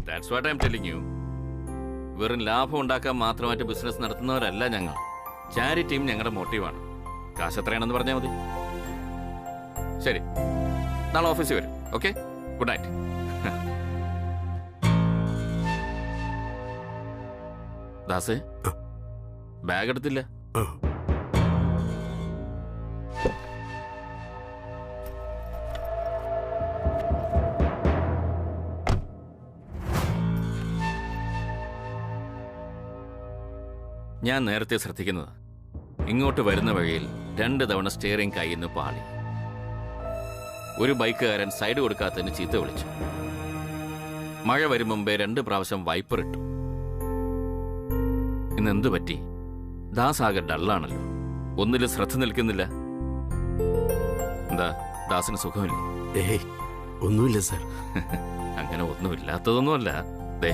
That's what I am telling you. വെറും ലാഭം ഉണ്ടാക്കാൻ മാത്രമായിട്ട് ബിസിനസ് നടത്തുന്നവരല്ല ഞങ്ങൾ. ചാരിറ്റിയും ഞങ്ങളുടെ മോട്ടീവാണ്. കാശ് എത്രയാണെന്ന് പറഞ്ഞാൽ മതി. ശരി, നാളെ ഓഫീസിൽ വരും. Okay, good night. ദാസേ, ബാഗ് എടുത്തില്ല. ഞാൻ നേരത്തെ ശ്രദ്ധിക്കുന്നത്, ഇങ്ങോട്ട് വരുന്ന വഴിയിൽ 2 തവണ സ്റ്റിയറിംഗ് കയ്യിൽ നിന്ന് പാളി. ഒരു ബൈക്കുകാരൻ സൈഡ് കൊടുക്കാത്തതിന് ചീത്ത വിളിച്ചു. മഴ വരും മുമ്പേ 2 പ്രാവശ്യം വൈപ്പർ ഇട്ടു. ഇന്നെന്തു പറ്റി? ദാസ് ആകെ ഡള്ളാണല്ലോ, ഒന്നിലും ശ്രദ്ധ നിൽക്കുന്നില്ല. എന്താ ദാസിന് സുഖമില്ലേ? ഏയ്, ഒന്നുമില്ല സർ. അങ്ങനെ ഒന്നുമില്ലാത്തതൊന്നുമല്ല. ദേ,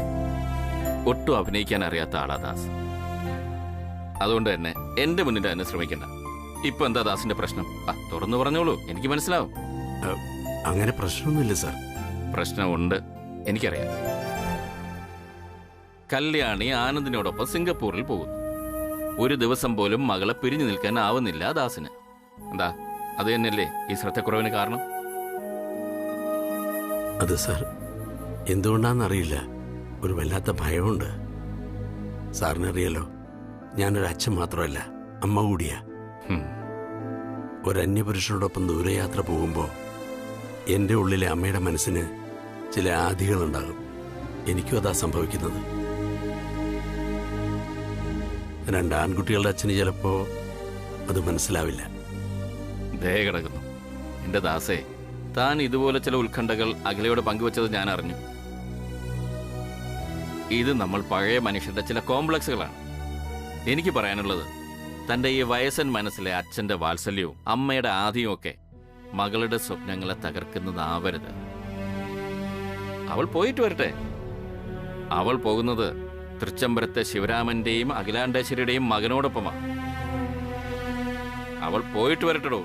ഒട്ടും അഭിനയിക്കാൻ അറിയാത്ത ആളാ ദാസ്. അതുകൊണ്ട് തന്നെ എന്റെ മുന്നിൽ തന്നെ ശ്രമിക്കണ്ട. ഇപ്പൊ എന്താ ദാസിന്റെ പ്രശ്നം? തുറന്നു പറഞ്ഞോളൂ, എനിക്ക് മനസ്സിലാവും. അങ്ങനെ പ്രശ്നമൊന്നുമില്ല സർ. പ്രശ്നമുണ്ട്, എനിക്കറിയാം. കല്യാണി ആനന്ദിനോടൊപ്പം സിംഗപ്പൂരിൽ പോകുന്നു. ഒരു ദിവസം പോലും മകളെ പിരിഞ്ഞു നിൽക്കാൻ ആവുന്നില്ല ദാസിന്. എന്താ, അത് തന്നെയല്ലേ ഈ ശ്രദ്ധക്കുറവിന് കാരണം? അത് സർ, എന്തുകൊണ്ടാണെന്നറിയില്ല, ഒരു വല്ലാത്ത ഭയമുണ്ട്. സാറിനറിയാലോ, ഞാനൊരു അച്ഛൻ മാത്രമല്ല, അമ്മ കൂടിയാ. ഒരു അന്യപുരുഷനോടൊപ്പം ദൂരയാത്ര പോകുമ്പോൾ എൻ്റെ ഉള്ളിലെ അമ്മയുടെ മനസ്സിന് ചില ആധികളുണ്ടാകും. എനിക്കും അതാ സംഭവിക്കുന്നത്. 2 ആൺകുട്ടികളുടെ അച്ഛന് ചിലപ്പോ അത് മനസ്സിലാവില്ല. ദേ കിടക്കുന്നു എന്റെ ദാസേ, താൻ ഇതുപോലെ ചില ഉത്കണ്ഠകൾ അഖിലയോട് പങ്കുവച്ചത് ഞാൻ അറിഞ്ഞു. ഇത് നമ്മൾ പഴയ മനുഷ്യരുടെ ചില കോംപ്ലക്സുകളാണ്. എനിക്ക് പറയാനുള്ളത്, തന്റെ ഈ വയസ്സൻ മനസ്സിലെ അച്ഛന്റെ വാത്സല്യവും അമ്മയുടെ ആദിയും ഒക്കെ മകളുടെ സ്വപ്നങ്ങളെ തകർക്കുന്നതാവരുത്. അവൾ പോയിട്ട് വരട്ടെ. അവൾ പോകുന്നത് തൃച്ചംബരത്തെ ശിവരാമന്റെയും അഖിലാണ്ടേശ്വരിയുടെയും മകനോടൊപ്പമാണ്. അവൾ പോയിട്ട് വരട്ടെടോ.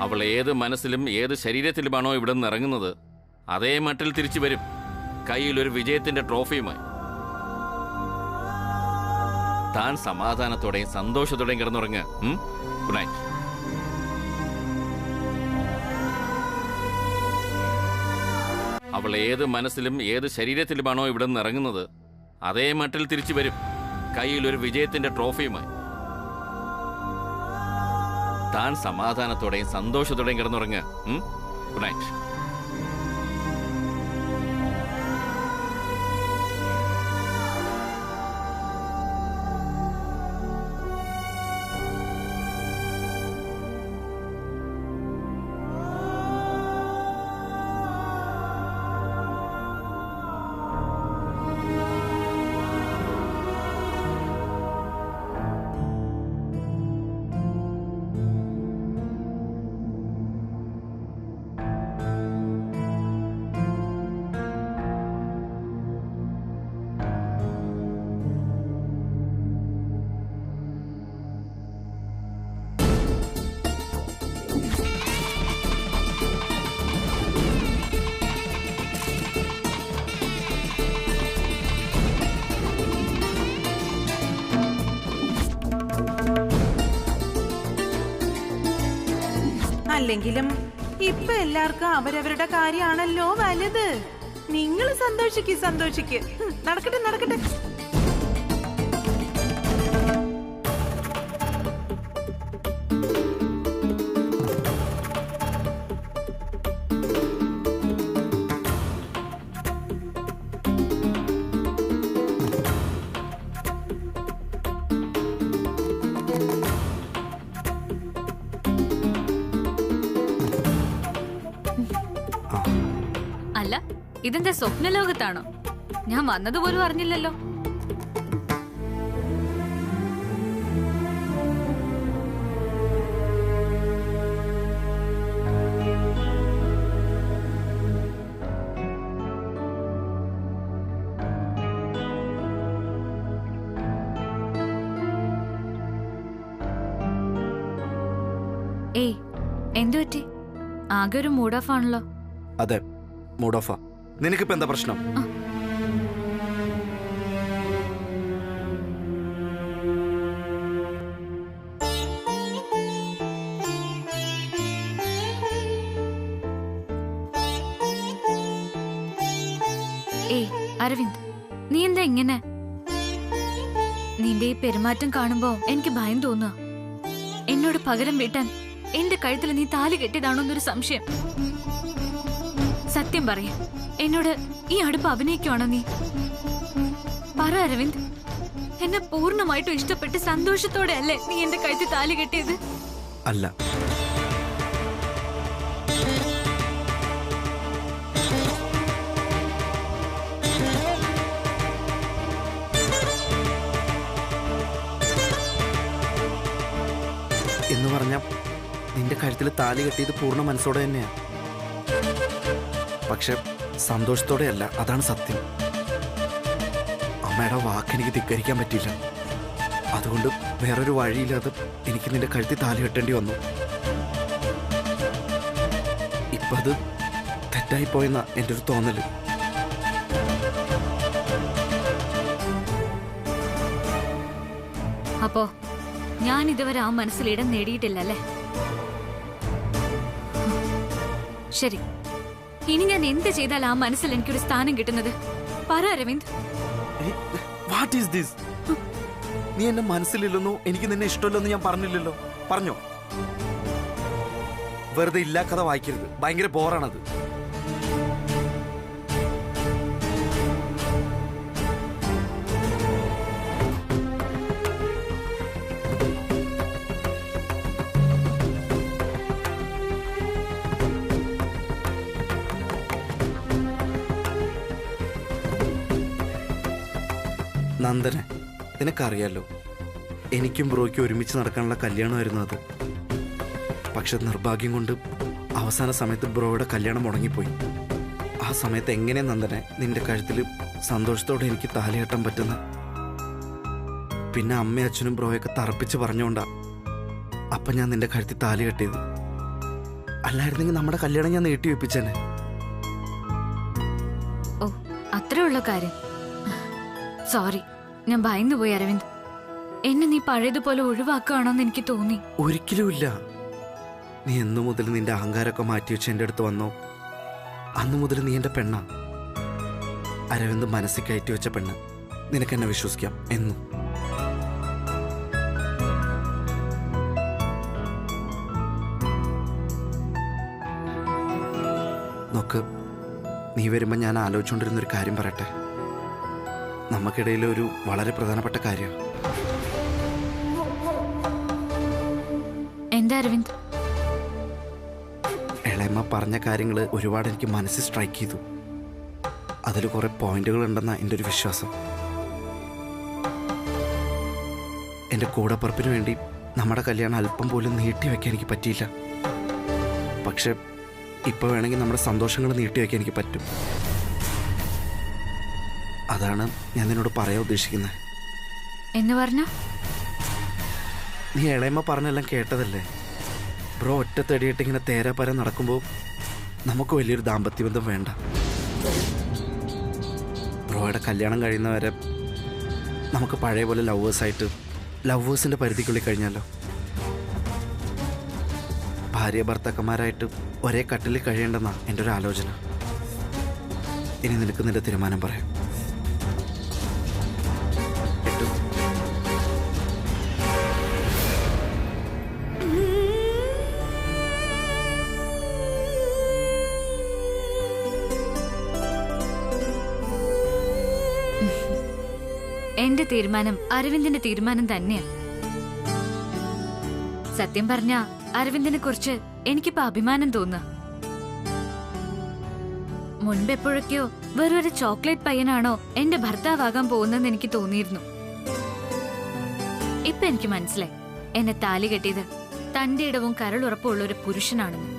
അവൾ ഏത് മനസ്സിലും ഏത് ശരീരത്തിലുമാണോ ഇവിടെ നിന്ന് ഇറങ്ങുന്നത്, അതേ മട്ടിൽ തിരിച്ചു വരും, കയ്യിൽ ഒരു വിജയത്തിന്റെ ട്രോഫിയുമായി. താൻ സമാധാനത്തോടെയും സന്തോഷത്തോടെയും കിടന്നുറങ്ങുക. Good night. അവൾ ഏത് മനസ്സിലും ഏത് ശരീരത്തിലുമാണോ ഇവിടെ നിന്ന് ഇറങ്ങുന്നത്, അതേ മട്ടിൽ തിരിച്ചു വരും, കയ്യിൽ ഒരു വിജയത്തിന്റെ ട്രോഫിയുമായി. താൻ സമാധാനത്തോടെയും സന്തോഷത്തോടെയും കിടന്നുറങ്ങുക. Good night. അല്ലെങ്കിലും ഇപ്പൊ എല്ലാവർക്കും അവരവരുടെ കാര്യമാണല്ലോ വലുത്. നിങ്ങൾ സന്തോഷിക്ക്. നടക്കട്ടെ നടക്കട്ടെ. അല്ല, ഇതെന്താ സ്വപ്നലോകത്താണോ? ഞാൻ വന്നതുപോലും അറിഞ്ഞില്ലല്ലോ. ഏയ്, എന്തു പറ്റി? ആകെ ഒരു മൂഡ് ഓഫ് ആണല്ലോ. അതെ, മൂഡ് ഓഫാ. നിനക്കിപ്പോ എന്താ പ്രശ്നം? അരവിന്ദ്, നീ എന്താ ഇങ്ങനെ? നിന്റെ ഈ പെരുമാറ്റം കാണുമ്പോ എനിക്ക് ഭയം തോന്നുക. എന്നോട് പകരം വീട്ടാൻ എന്റെ കഴുത്തിൽ നീ താലി കെട്ടിയതാണോ എന്നൊരു സംശയം. സത്യം പറയാ, എന്നോട് ഈ അടുപ്പ് അഭിനയിക്കുവാണോ നീ? പറ അരവിന്ദ്, എന്നെ പൂർണ്ണമായിട്ടും ഇഷ്ടപ്പെട്ട് സന്തോഷത്തോടെ അല്ലേ നീ എന്റെ കഴുത്തിൽ താലി കെട്ടിയത്? അല്ല. എന്ന് പറഞ്ഞ നിന്റെ കഴുത്തിൽ താലി കെട്ടിയത് പൂർണ്ണ മനസ്സോടെ തന്നെയാ. പക്ഷെ സന്തോഷത്തോടെ അല്ല, അതാണ് സത്യം. അമ്മയുടെ വാക്കെനിക്ക് ധിക്കരിക്കാൻ പറ്റില്ല. അതുകൊണ്ട് വേറൊരു വഴിയില്ലാതെ എനിക്ക് നിന്റെ കഴുത്തിൽ താലി കെട്ടേണ്ടി വന്നു. ഇപ്പൊ അത് തെറ്റായിപ്പോയെന്നാ എൻ്റെ ഒരു തോന്നല്. അപ്പോ ഞാൻ ഇതുവരെ ആ മനസ്സിൽ ഇടം നേടിയിട്ടില്ലല്ലേ? ശരി, ഇനി ഞാൻ എന്ത് ചെയ്താൽ ആ മനസ്സിൽ എനിക്കൊരു സ്ഥാനം കിട്ടുന്നത്? പറ അരവിന്ദ്. What is this? നീ എന്നെ മനസ്സിലില്ലെന്നോ എനിക്ക് നിന്നെ ഇഷ്ടമല്ലെന്ന് ഞാൻ പറഞ്ഞില്ലല്ലോ. പറഞ്ഞോ? വെറുതെ ഇല്ലാ കഥ വായിക്കരുത്, ഭയങ്കര ബോറാണത്. നന്ദനെ നിനക്കറിയാലോ, എനിക്കും ബ്രോയ്ക്കും ഒരുമിച്ച് നടക്കാനുള്ള കല്യാണമായിരുന്നു അത്. പക്ഷെ നിർഭാഗ്യം കൊണ്ട് അവസാന സമയത്ത് ബ്രോയുടെ കല്യാണം മുടങ്ങിപ്പോയി. ആ സമയത്ത് എങ്ങനെ നന്ദനെ നിന്റെ കഴുത്തിൽ സന്തോഷത്തോടെ എനിക്ക് താലി കെട്ടാൻ പറ്റുന്ന? പിന്നെ അമ്മയും അച്ഛനും ബ്രോയൊക്കെ തറപ്പിച്ച് പറഞ്ഞുകൊണ്ടാ അപ്പം ഞാൻ നിന്റെ കഴുത്തിൽ താലി കെട്ടിയത്. അല്ലായിരുന്നെങ്കിൽ നമ്മുടെ കല്യാണം ഞാൻ നീട്ടി വെപ്പിച്ചേനെ. ഓ, അത്രേ ഉള്ള കാര്യം. സോറി, ഞാൻ ഭയന്നുപോയി അരവിന്ദ്. എന്നെ നീ പഴയതുപോലെ ഒഴിവാക്കുകയാണോന്ന് എനിക്ക് തോന്നി. ഒരിക്കലുമില്ല. നീ എന്നു മുതൽ നിന്റെ അഹങ്കാരമൊക്കെ മാറ്റി വെച്ച് എൻ്റെ അടുത്ത് വന്നോ അന്നു മുതൽ നീ എൻ്റെ പെണ്ണാ. അരവിന്ദ് മനസ്സിൽ കയറ്റി വെച്ച പെണ്ണ്. നിനക്കെന്നെ വിശ്വസിക്കാം എന്നും. നോക്ക്, നീ വരുമ്പോൾ ഞാൻ ആലോചിച്ചുകൊണ്ടിരുന്നൊരു കാര്യം പറയട്ടെ. നമുക്കിടയിൽ ഒരു വളരെ പ്രധാനപ്പെട്ട കാര്യം. എന്താ അരവിന്ദ്? ഇളയമ്മ പറഞ്ഞ കാര്യങ്ങൾ ഒരുപാട് എനിക്ക് മനസ്സിൽ സ്ട്രൈക്ക് ചെയ്തു. അതിൽ കുറെ പോയിന്റുകൾ ഉണ്ടെന്നാണ് എൻ്റെ ഒരു വിശ്വാസം. എൻ്റെ കൂടപ്പുറപ്പിന് വേണ്ടി നമ്മുടെ കല്യാണം അല്പം പോലും നീട്ടി വയ്ക്കാൻ എനിക്ക് പറ്റിയില്ല. പക്ഷെ ഇപ്പോൾ വേണമെങ്കിൽ നമ്മുടെ സന്തോഷങ്ങൾ നീട്ടി വയ്ക്കാൻ എനിക്ക് പറ്റും. അതാണ് ഞാൻ നിന്നോട് പറയാൻ ഉദ്ദേശിക്കുന്നത്. എന്ന് പറഞ്ഞ? നീ ഇളയമ്മ പറഞ്ഞെല്ലാം കേട്ടതല്ലേ? ബ്രോ ഒറ്റത്തടിയിട്ട് ഇങ്ങനെ തേരാപ്പര നടക്കുമ്പോൾ നമുക്ക് വലിയൊരു ദാമ്പത്യബന്ധം വേണ്ട. ബ്രോയുടെ കല്യാണം കഴിയുന്നവരെ നമുക്ക് പഴയ പോലെ ലവേഴ്സായിട്ട് ലവേഴ്സിൻ്റെ പരിധിക്കുള്ളിൽ കഴിഞ്ഞാലോ? ഭാര്യ ഭർത്താക്കന്മാരായിട്ട് ഒരേ കട്ടിലിൽ കഴിയേണ്ടെന്നാണ് എൻ്റെ ഒരു ആലോചന. ഇനി നിനക്ക് നിന്റെ തീരുമാനം പറയാം. എന്റെ തീരുമാനം അരവിന്ദിന്റെ തീരുമാനം തന്നെയാ. സത്യം പറഞ്ഞ അരവിന്ദിനെ കുറിച്ച് എനിക്കിപ്പോ അഭിമാനം തോന്നുക. മുൻപെപ്പോഴൊക്കെയോ വെറൊരു ചോക്ലേറ്റ് പയ്യനാണോ എന്റെ ഭർത്താവാകാൻ പോകുന്നതെന്ന് എനിക്ക് തോന്നിയിരുന്നു. ഇപ്പൊ എനിക്ക് മനസ്സിലായി, എന്നെ താലി കെട്ടിയത് തന്റെ ഇടവും കരളുറപ്പുള്ള ഒരു പുരുഷനാണെന്ന്.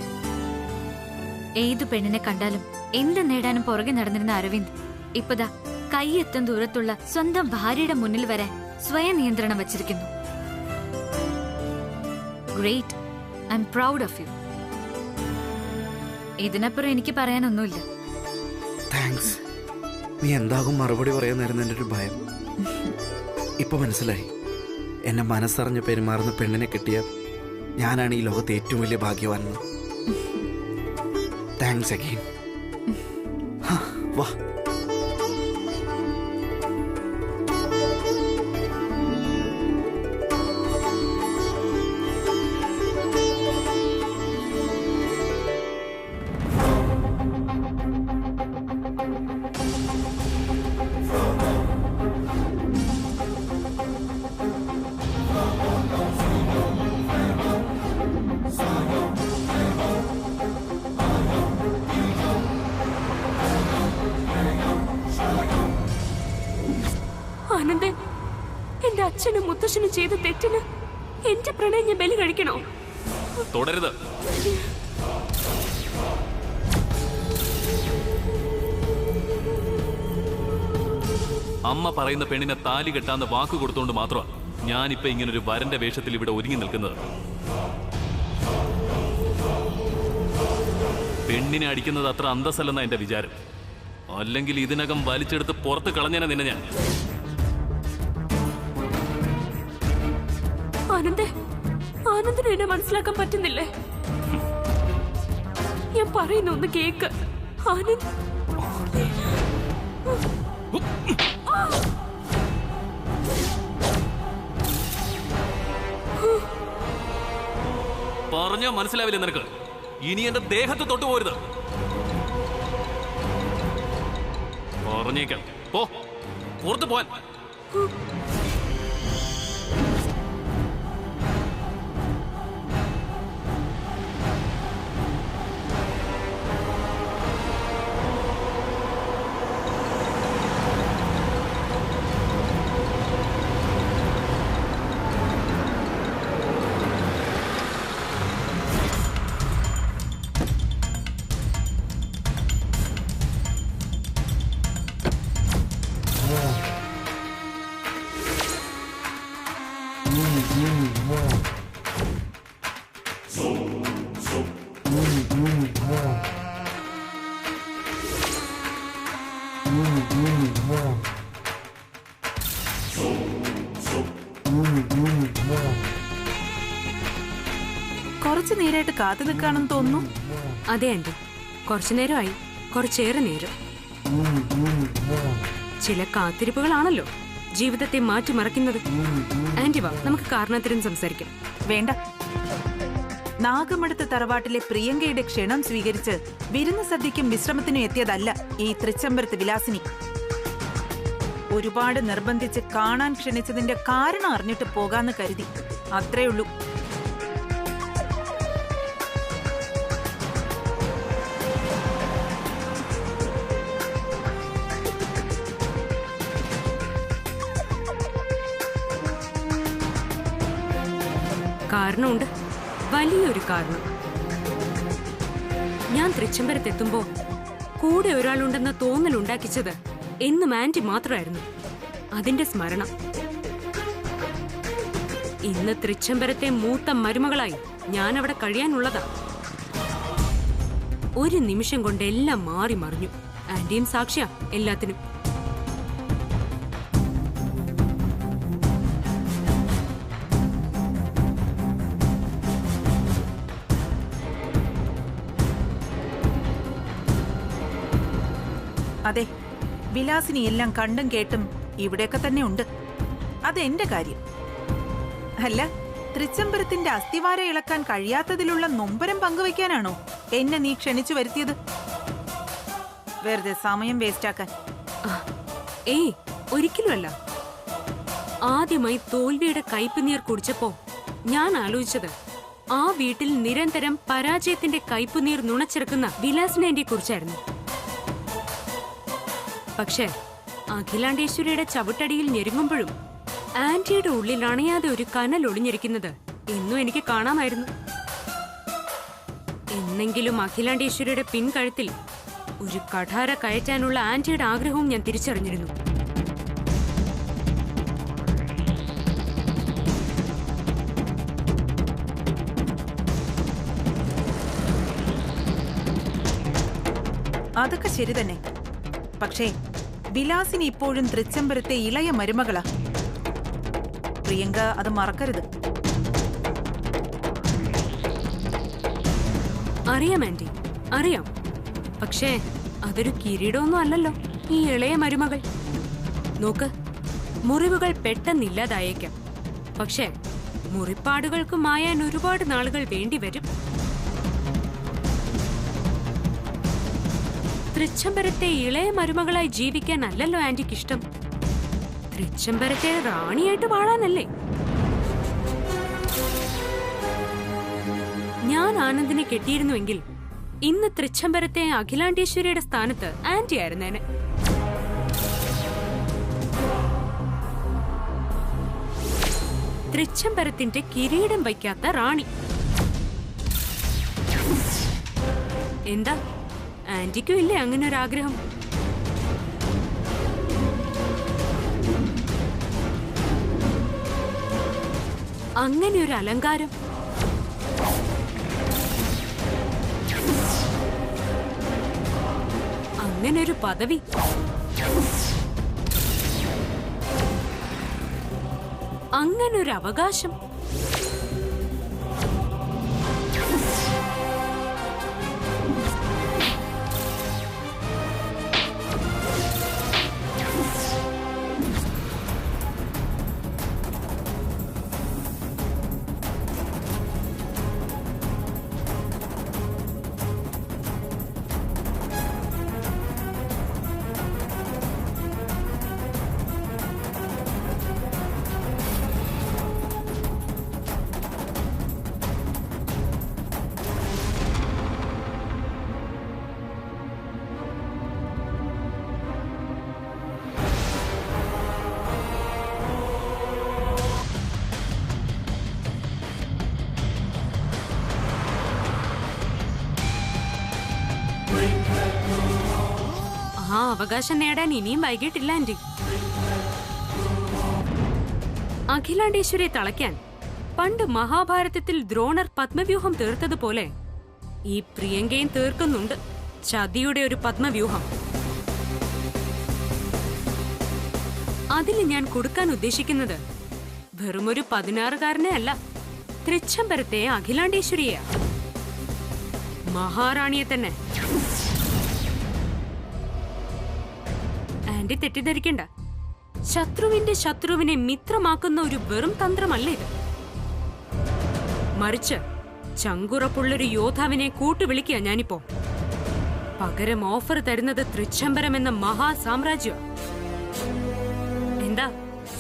ഏതു പെണ്ണിനെ കണ്ടാലും എന്ത് നേടാനും പുറകെ നടന്നിരുന്ന അരവിന്ദ് ഇപ്പതാ കൈയെത്തും ദൂരത്തുള്ള സ്വന്തം ഭാര്യയുടെ മുന്നിൽ വരെ സ്വയം നിയന്ത്രണം വച്ചിരിക്കുന്നു. Great, I'm proud of you. ഇതിനപ്പുറം എനിക്ക് പറയാനൊന്നുമില്ല. താങ്ക്സ്. നീ എന്താകും മറുപടി പറയാന്നായിരുന്നു എൻ്റെ ഒരു ഭയം. ഇപ്പൊ മനസ്സിലായി, എന്നെ മനസ്സറിഞ്ഞ് പെരുമാറുന്ന പെണ്ണിനെ കിട്ടിയ ഞാനാണ് ഈ ലോകത്തെ ഏറ്റവും വലിയ ഭാഗ്യവാൻ. Thanks again. വാ. ആനന്ദൻ, എന്റെ അച്ഛനും മുത്തശ്ശനും ചെയ്ത തെറ്റിന് എന്റെ പ്രണയം ഞാൻ ബലി കഴിക്കണോ? തുടരുത്. അമ്മ പറയുന്ന പെണ്ണിനെ താലി കെട്ടാന്ന് വാക്ക് കൊടുത്തോണ്ട് മാത്രമാണ് ഞാനിപ്പോ ഇങ്ങനൊരു വരന്റെ വേഷത്തിൽ ഇവിടെ ഒരുങ്ങി നിൽക്കുന്നത്. പെണ്ണിനെ അടിക്കുന്നത് അത്ര അന്തസ്സല്ലെന്ന എന്റെ വിചാരം. അല്ലെങ്കിൽ ഇതിനകം വലിച്ചെടുത്ത് പുറത്ത് കളഞ്ഞേനെ നിന്നെ ഞാൻ. ആനന്ദിന് എന്നെ മനസ്സിലാക്കാൻ പറ്റുന്നില്ലേ? ഞാൻ പറയുന്ന ഒന്ന് കേക്ക് ആനന്ദ്. പറഞ്ഞാ മനസ്സിലാവില്ല നിനക്ക്. ഇനി എന്റെ ദേഹത്ത് തൊട്ടു പോരുത്. പറഞ്ഞേക്കാം. പോ, പുറത്ത് പോവാൻ. കുറച്ചു നേരമായിട്ട് കാത്തു നിൽക്കാണെന്ന് തോന്നുന്നു. അതെ ആന്റി, കുറച്ചു നേരമായി, കുറച്ചേറെ നേരം. ചില കാത്തിരിപ്പുകളാണല്ലോ ജീവിതത്തെ മാറ്റിമറിക്കുന്നത്. ആന്റി വാ, നമുക്ക് കാരണത്തിനും സംസാരിക്കാം. വേണ്ട. നാഗമടുത്ത തറവാട്ടിലെ പ്രിയങ്കയുടെ ക്ഷണം സ്വീകരിച്ച് വിരുന്ന് സദ്യക്കും വിശ്രമത്തിനും എത്തിയതല്ല ഈ തൃച്ചംബരത്ത് വിലാസിനി. ഒരുപാട് നിർബന്ധിച്ച് കാണാൻ ക്ഷണിച്ചതിന്റെ കാരണം അറിഞ്ഞിട്ട് പോകാന്ന് കരുതി. അത്രേ ഉള്ളൂ. കാരണമുണ്ട്, വലിയൊരു കാരണം. ഞാൻ തൃച്ചംബരത്തെത്തുമ്പോ കൂടെ ഒരാളുണ്ടെന്ന തോന്നലുണ്ടാക്കിച്ചത് എന്നും ആന്റി മാത്രമായിരുന്നു. അതിന്റെ സ്മരണ. ഇന്ന് തൃച്ചംബരത്തെ മൂത്ത മരുമകളായി ഞാൻ അവിടെ കഴിയാനുള്ളതാ. ഒരു നിമിഷം കൊണ്ട് എല്ലാം മാറി മറിഞ്ഞു. ആന്റിയും സാക്ഷിയാ എല്ലാത്തിനും. അതെ, വിലാസിനി എല്ലാം കണ്ടും കേട്ടും ഇവിടെയൊക്കെ തന്നെ ഉണ്ട്. അതെന്റെ കാര്യം അല്ല. തൃച്ചംബരത്തിന്റെ അസ്ഥിവാരം ഇളക്കാൻ കഴിയാത്തതിലുള്ള നൊമ്പരം പങ്കുവയ്ക്കാനാണോ എന്നെ നീ ക്ഷണിച്ചു വരുത്തിയത്? വെറുതെ സമയം വേസ്റ്റാക്കാൻ. ഏയ്, ഒരിക്കലുമല്ല. ആദ്യമായി തോൽവിയുടെ കയ്പുനീർ കുടിച്ചപ്പോ ഞാൻ ആലോചിച്ചത് ആ വീട്ടിൽ നിരന്തരം പരാജയത്തിന്റെ കയ്പുനീർ നുണച്ചെടുക്കുന്ന വിലാസിനെ കുറിച്ചായിരുന്നു. പക്ഷേ അഖിലാണ്ടേശ്വരിയുടെ ചവിട്ടടിയിൽ ഞെരുങ്ങുമ്പോഴും ആന്റിയുടെ ഉള്ളിൽ അണയാതെ ഒരു കനൽ ഒളിഞ്ഞിരിക്കുന്നത് എന്നും എനിക്ക് കാണാമായിരുന്നു. എന്നെങ്കിലും അഖിലാണ്ടേശ്വരിയുടെ പിൻകഴുത്തിൽ ഒരു കഠാര കയറ്റാനുള്ള ആന്റിയുടെ ആഗ്രഹവും ഞാൻ തിരിച്ചറിഞ്ഞിരുന്നു. അതൊക്കെ ശരി തന്നെ. പക്ഷേ വിലാസിനി ഇപ്പോഴും തൃച്ചംബരത്തെ ഇളയ മരുമകളാ. പ്രിയങ്ക അത് മറക്കരുത്. അറിയാം ആന്റി, അറിയാം. പക്ഷേ അതൊരു കിരീടമൊന്നും അല്ലല്ലോ ഈ ഇളയ മരുമകൾ. നോക്ക്, മുറിവുകൾ പെട്ടെന്നില്ലാതായേക്കാം. പക്ഷേ മുറിപ്പാടുകൾക്ക് മായാൻ ഒരുപാട് നാളുകൾ വേണ്ടിവരും. തൃച്ചംബരത്തെ ഇളയ മരുമകളായി ജീവിക്കാനല്ലല്ലോ ആന്റിക്ക് ഇഷ്ടം. തൃച്ചംബരത്തെ റാണിയായിട്ട് വാഴാനല്ലേ? ഞാൻ ആനന്ദിനെ കെട്ടിയിരുന്നുവെങ്കിൽ ഇന്ന് തൃച്ചംബരത്തെ അഖിലാണ്ടേശ്വരിയുടെ സ്ഥാനത്ത് ആന്റി ആയിരുന്നേനെ. തൃച്ചംബരത്തിന്റെ കിരീടം വയ്ക്കാത്ത റാണി. എന്താ ആന്റിക്കും ഇല്ലേ അങ്ങനെ ഒരു ആഗ്രഹം? അങ്ങനെ ഒരു അലങ്കാരം, അങ്ങനെ ഒരു പദവി, അങ്ങനെ ഒരു അവകാശം. ആ അവകാശം നേടാൻ ഇനിയും വൈകിട്ടില്ല ആന്റി. അഖിലാണ്ടേശ്വരിയെ തളയ്ക്കാൻ പണ്ട് മഹാഭാരതത്തിൽ ദ്രോണർ പത്മവ്യൂഹം തീർത്തതുപോലെ ഈ പ്രിയങ്കയും തീർക്കുന്നുണ്ട് ചതിയുടെ ഒരു പത്മവ്യൂഹം. അതിൽ ഞാൻ കൊടുക്കാൻ ഉദ്ദേശിക്കുന്നത് വെറുമൊരു 16-കാരനെ അല്ല, തൃച്ചംബരത്തെ അഖിലാണ്ടേശ്വരിയെ, മഹാറാണിയെ തന്നെ. ആന്റി തെറ്റിദ്ധരിക്കണ്ട, ശത്രുവിന്റെ ശത്രുവിനെ മിത്രമാക്കുന്ന ഒരു വെറും തന്ത്രമല്ല ഇത്. മറിച്ച് ചങ്കുറപ്പുള്ളൊരു യോദ്ധാവിനെ കൂട്ടുവിളിക്കുക ഞാനിപ്പോ. പകരം ഓഫർ തരുന്നത് തൃച്ചംബരം എന്ന മഹാസാമ്രാജ്യം. എന്താ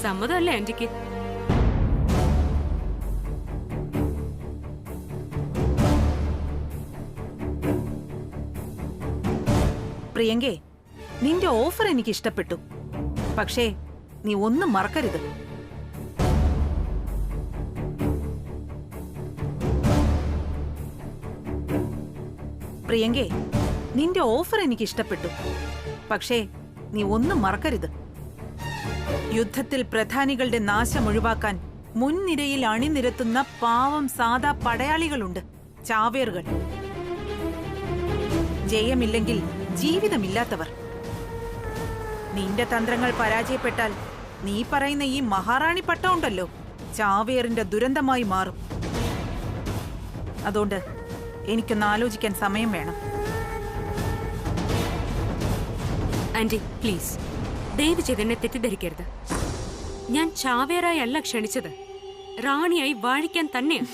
സമ്മതമല്ലേ ആന്റിക്ക്? പ്രിയങ്കേ, നിന്റെ ഓഫർ എനിക്ക് ഇഷ്ടപ്പെട്ടു. പക്ഷേ നീ ഒന്നും മറക്കരുത്. പ്രിയങ്കേ, നിന്റെ ഓഫർ എനിക്ക് ഇഷ്ടപ്പെട്ടു. പക്ഷേ നീ ഒന്നും മറക്കരുത്. യുദ്ധത്തിൽ പ്രധാനികളുടെ നാശം ഒഴിവാക്കാൻ മുൻനിരയിൽ അണിനിരത്തുന്ന പാവം സാധാ പടയാളികളുണ്ട്, ചാവേറുകൾ. ജയമില്ലെങ്കിൽ ജീവിതമില്ലാത്തവർ. നിന്റെ തന്ത്രങ്ങൾ പരാജയപ്പെട്ടാൽ നീ പറയുന്ന ഈ മഹാറാണി പട്ടം ഉണ്ടല്ലോ, ചാവേറിന്റെ ദുരന്തമായി മാറും. അതുകൊണ്ട് എനിക്കൊന്ന് ആലോചിക്കാൻ സമയം വേണം. ആന്റി പ്ലീസ്, ദയവ് ചെയ്ത് എന്നെ തെറ്റിദ്ധരിക്കരുത്. ഞാൻ ചാവേറായി അല്ല ക്ഷണിച്ചത്, റാണിയായി വാഴിക്കാൻ തന്നെയാണ്.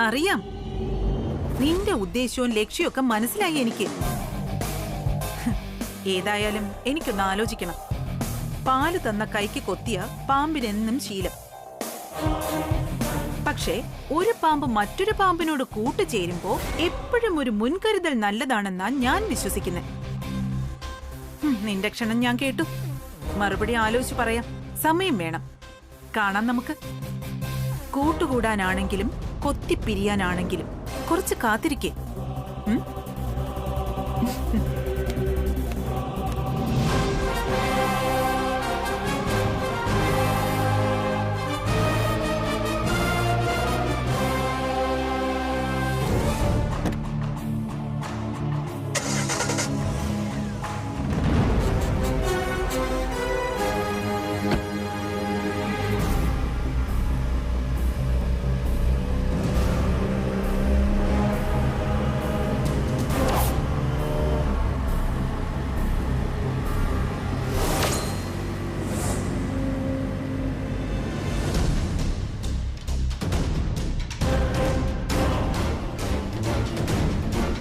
അറിയാം, നിന്റെ ഉദ്ദേശവും ലക്ഷ്യമൊക്കെ മനസ്സിലായി എനിക്ക്. ഏതായാലും എനിക്കൊന്ന് ആലോചിക്കണം. പാല് തന്ന കൈക്ക് കൊത്തിയ പാമ്പിനെന്നും ശീലം. പക്ഷേ ഒരു പാമ്പ് മറ്റൊരു പാമ്പിനോട് കൂട്ടുചേരുമ്പോ എപ്പോഴും ഒരു മുൻകരുതൽ നല്ലതാണെന്നാ ഞാൻ വിശ്വസിക്കുന്നത്. നിന്റെ ക്ഷണം ഞാൻ കേട്ടു. മറുപടി ആലോചിച്ച് പറയാം. സമയം വേണം. കാണാം നമുക്ക്. കൂട്ടുകൂടാനാണെങ്കിലും കൊത്തിപ്പിരിയാനാണെങ്കിലും കുറച്ച് കാത്തിരിക്കേ.